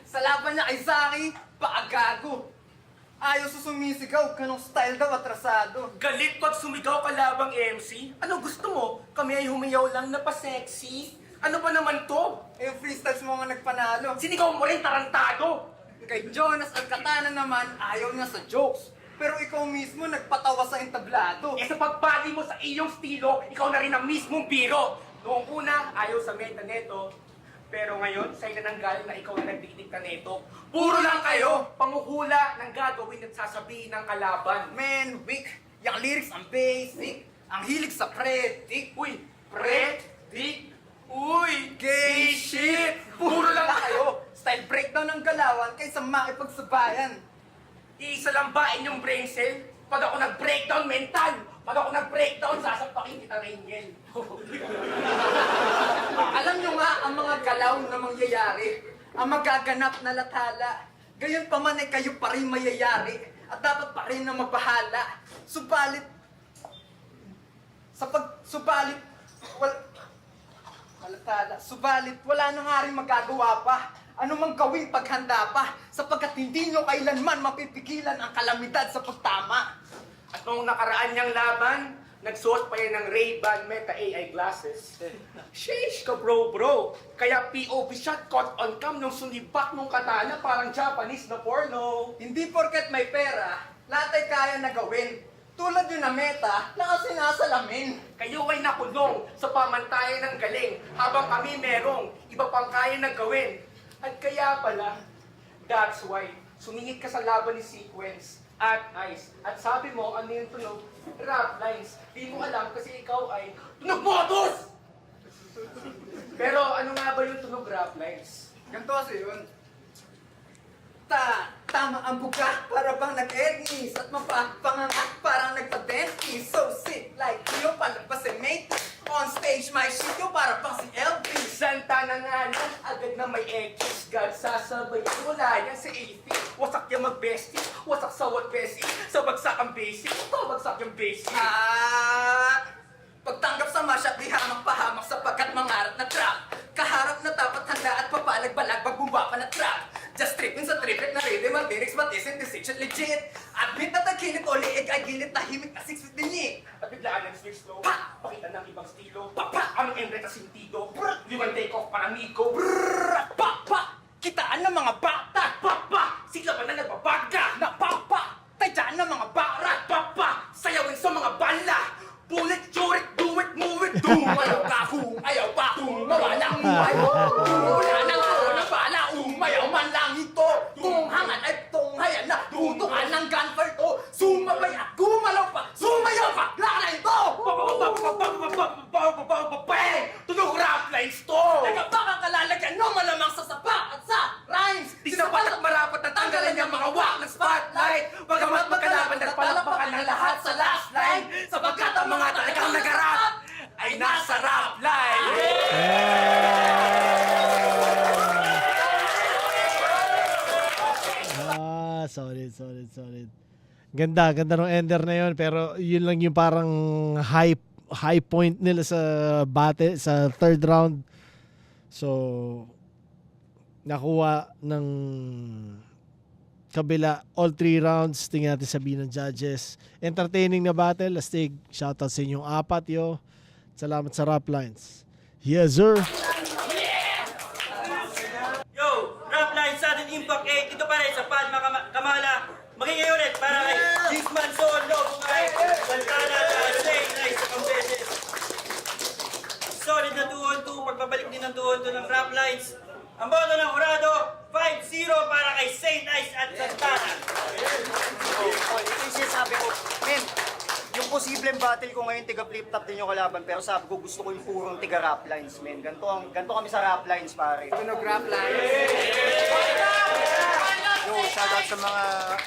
Sa laban niya kay Zaki, paagago. Ayaw sa sumisigaw, kanong style daw atrasado. Galit pag sumigaw ka labang MC? Ano gusto mo? Kami ay humiyaw lang na pa-sexy? Ano ba naman to? Yung freestyles mo nga nagpanalo. Sinigaw mo rin tarantado. Kay Jonas Alcatana naman, ayaw niya sa jokes. Pero ikaw mismo nagpatawa sa entablado. Sa pagbali mo sa iyong estilo, ikaw na rin ang mismong biro. Noong una, ayaw sa meta neto. Pero ngayon, sa'yo na nanggaling na ikaw na nagdikdik neto. Puro lang kayo, panguhula ng gagawin at sasabihin ng kalaban. Man, weak. Yung lyrics ang basic. Ang hilig sa predik. Uy, predik. Uy, Gay shit! Puro lang kayo. Style breakdown ng galawan kaysa makipagsabayan. Iisa lang ba inyong brain cell? Pag ako nag-breakdown mental, pag ako nag-breakdown, sasapakin kita Rangel. Alam nyo nga ang mga galaw na mangyayari, ang magaganap na lathala. Gayon pa man ay kayo pa rin mayayari at dapat pa rin na magbahala. Subalit, wala na nga rin magagawa pa. Ano mang gawing paghanda pa, sapagkat hindi nyo kailanman mapipigilan ang kalamidad sa pagtama. At nung nakaraan niyang laban, nagsuot pa yan ng Ray-Ban Meta AI glasses. Sheesh ka bro. Kaya POV shot caught on cam nung sulibak nung katana parang Japanese na porno. Hindi porket may pera, lahat ay kaya na gawin. Tulad yun na Meta na ang sinasalamin. Kayo ay nakulong sa pamantayan ng galing habang kami merong iba pang kaya na gawin. At kaya pala, that's why sumingit ka sa laban ni Sequence at Ice. At sabi mo, ano yung tunog? Rap lines. Di mo alam kasi ikaw ay tunog modus! Pero ano nga ba yung tunog rap lines? Ganito kasi yun. Tama ang buka para bang nag-ednis at mapapangangat parang nagpa-dentist. So sick like you, palabas si mate. On stage, may shit yo para bang si Elvis. Santa na nga lang, agad na may edges. God sasabay, wala yan si AP. Wasak yung mag-bestie, wasak sa what bestie. Sa bagsak ang basic, bagsak yung basic. Pagtanggap sa mashup, di hamak-pahamak sapagkat mangarap na trap. Kaharap na dapat handa at papalag-balag pagbumba pa na trap. Just tripping sa triplet na rhythm and lyrics but isn't this shit legit? Admit na tagkinit o liig ay ginit tahimik na 6 feet dinit. At biglaan ng switch flow, pakita ng ibang estilo. Aming emre sa sintido, liwan take off para amigo. Kitaan ng mga bata. Sila ba na nagbabaga? Tadyaan ng mga barat. Sayawin sa mga bala. Bullet, jurit, do it, move it, do. Umayaw ka, ayaw pa, mawala ang buhay mo. Wala nang na bala, umayaw man lang ito. Tunghangan ay tunghayan na, tutungan ng gunfire to. Sumabay at gumalaw pa, sumayaw pa, lala ito. Tunog rap lines to. Nagkabakang kalalagyan no malamang sa sapa at sa rhymes. Di sapat at marapat na tanggalan niyang mga wak ng spotlight. Bagamat magkalaban at palakpakan ng lahat sa last line. Sapagkat ang mga talagang nagarap ay nasa rap line. Solid. Ganda ng ender na yun. Pero yun lang yung parang high point nila sa battle, sa third round. So, nakuha ng kabila all 3 rounds. Tingnan natin sabihin ng judges. Entertaining na battle. Astig, shoutout sa inyong apat yo. Salamat sa rap lines. Yes sir. Yo, rap line sudden impact 8. Ito pa rin sa Padma Kamala. Magiging ulit para kay Gisman Solo, kay Santana at Saint Ice sa Pambeses. Solid na 2-on-2. Pagbabalik din ng 2-on-2 ng rap lines. Ang boto ng Jurado, 5-0 para kay Saint Ice at Santana. Ito yung sinasabi ko, men, yung posibleng battle ko ngayon, tiga flip top din yung kalaban, pero sabi ko gusto ko yung purong tiga rap lines, men. Ganto kami sa rap lines, pare. Tunog rap lines. Yo, shoutout sa mga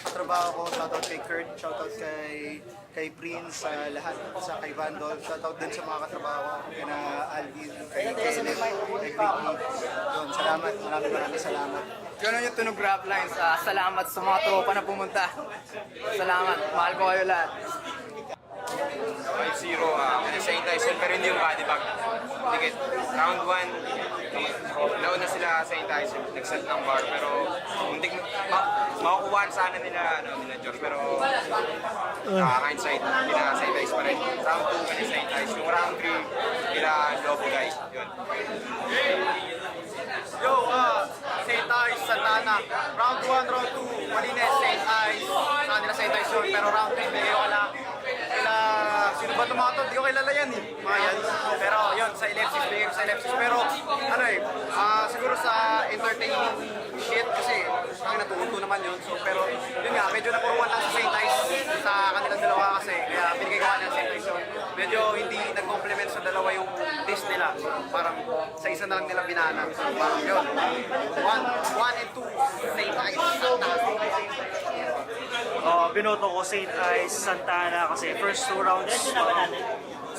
katrabaho ko, shoutout kay Kurt, shoutout kay Prince, lahat sa kay Vandol, shoutout din sa mga katrabaho ko, kay na Alvin, kay Kenneth, kay Vicky. Yun, salamat, maraming salamat. Ganun yung tunog rap lines. Salamat sa mga tropa na pumunta. Salamat. Mahal ko kayo lahat. 5-0 Saint Tyson pero hindi yung body bag. Dikit. Round 1, nauna sila Saint Tyson, nag-set ng bar pero hindi makukuhaan sana nila George pero hindsight nila Saint Tyson pa rin. Round 2 nila Saint Tyson. Yung round 3 nila Lobo guys. Yun. Yo, Saint Ice, Santana. Round 1, round 2, Malines, Saint Ice. Saan nila Saint Ice yun, pero round 3, bigay ko lang. Sino ba tumatod? Di ko kilala yan eh. Mga yan. Pero yun, sa Ellipsis, bigay ko sa Ellipsis. Pero, siguro sa entertaining shit, kasi natuto naman yun. So, pero, yun nga, medyo napuruan lang sa Saint Ice sa kanilang dalawa kasi. Kaya binigay ko ng Saint Ice yun. Medyo hindi nag-complement sa dalawa yung taste nila. So, parang sa isa na lang nila binana. So, parang yun. 1 and 2, Saint Ice. Binoto ko Saint Ice, Santana kasi first 2 rounds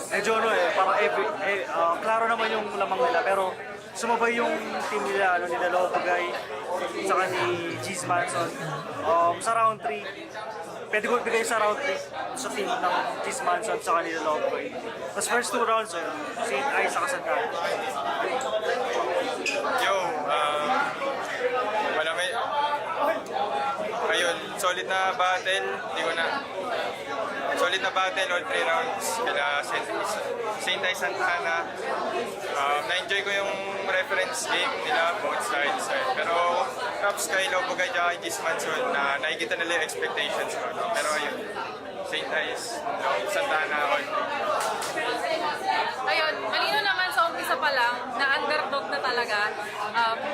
medyo parang klaro naman yung lamang nila pero sumabay yung team nila nila Lopagay saka ni Giz Manson. Sa round 3 pwede ko ibigay sa round 3 sa team ng Giz Manson saka nila Lopagay. Tapos first 2 rounds Saint Ice saka Santana. Yo, ayun, solid na battle. Hindi ko na. solid na battle, all 3 rounds. Kila St. Ice Santana. Na-enjoy ko yung reference game nila, both sides. Pero props kay Lobo Guy at kay Gis Manson na nakikita nila yung expectations ko. No? Pero ayun, St. Ice, Santana, all 3. Ayun, malino naman sa umpisa pa lang na underdog na talaga.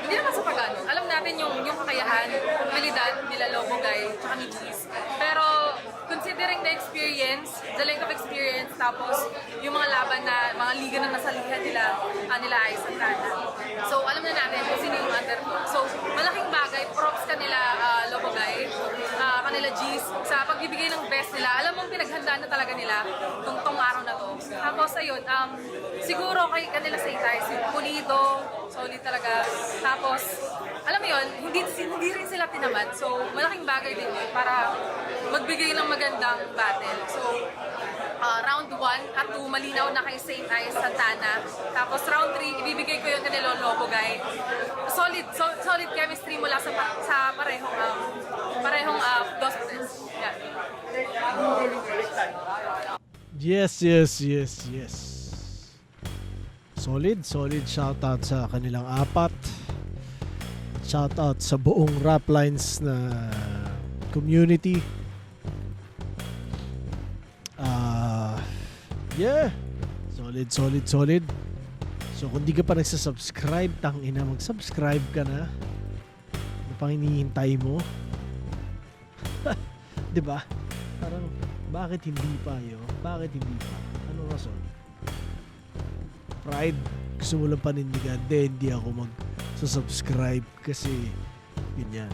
Hindi naman sa pagano. Alam natin yung kakayahan, abilidad nila Lobo Guy tsaka ni Cheese. Pero considering the experience, the length of experience, tapos yung mga laban na mga liga na nasalihan nila ay Santana. So alam na natin kung sino yung underdog. So malaking bagay, props kanila Lobo Guy, kanila G's sa pagbibigay ng best nila. Alam mong pinaghandaan na talaga nila tong araw na to. Tapos ayun, siguro kay kanila sa itay, si Pulido, solid talaga. Tapos, alam mo yun, hindi rin sila tinamad. So, malaking bagay din yun para magbigay ng magandang battle. So, round 1 at 2, malinaw na kay St. Ice Santana. Tapos, round 3, ibibigay ko yung kanila Lobo Guy. Solid chemistry mula sa parehong Dosses. Yeah. Yes. Solid shoutout sa kanilang apat. Shoutout sa buong Rap Lines na community. Yeah. Solid. So kung di ka pa nagsasubscribe, tangina, mag-subscribe ka na. Ano pang hinihintay mo? 'Di ba? Parang bakit hindi pa Bakit hindi pa? Anong rason? Pride? Gusto mo lang panindigan? Hindi ako mag-subscribe kasi ganyan.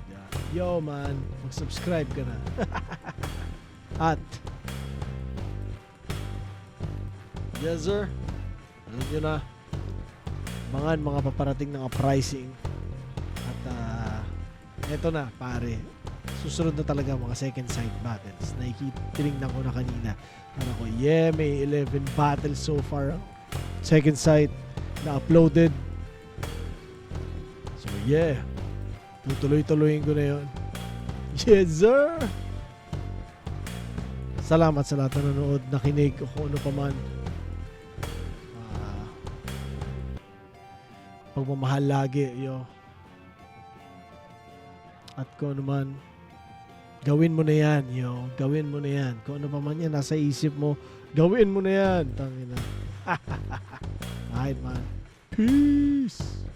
Yeah. Yo man, mag-subscribe ka na. At yes sir, alam nyo na, mga paparating ng pricing. At eto na pare, susunod na talaga mga second sight battles. Tinignan ko na kanina. Ko, may 11 battles so far. Second sight na uploaded. So yeah, tutuloy-tuloyin ko na yun. Yes sir! Salamat sa lahat na nanood, nakinig o kung ano pa man. Pagmamahal lagi, yo. At kung ano man, gawin mo na yan, yo. Gawin mo na yan. Kung ano pa man yan, nasa isip mo, gawin mo na yan. Tangina. Alright, man. Peace!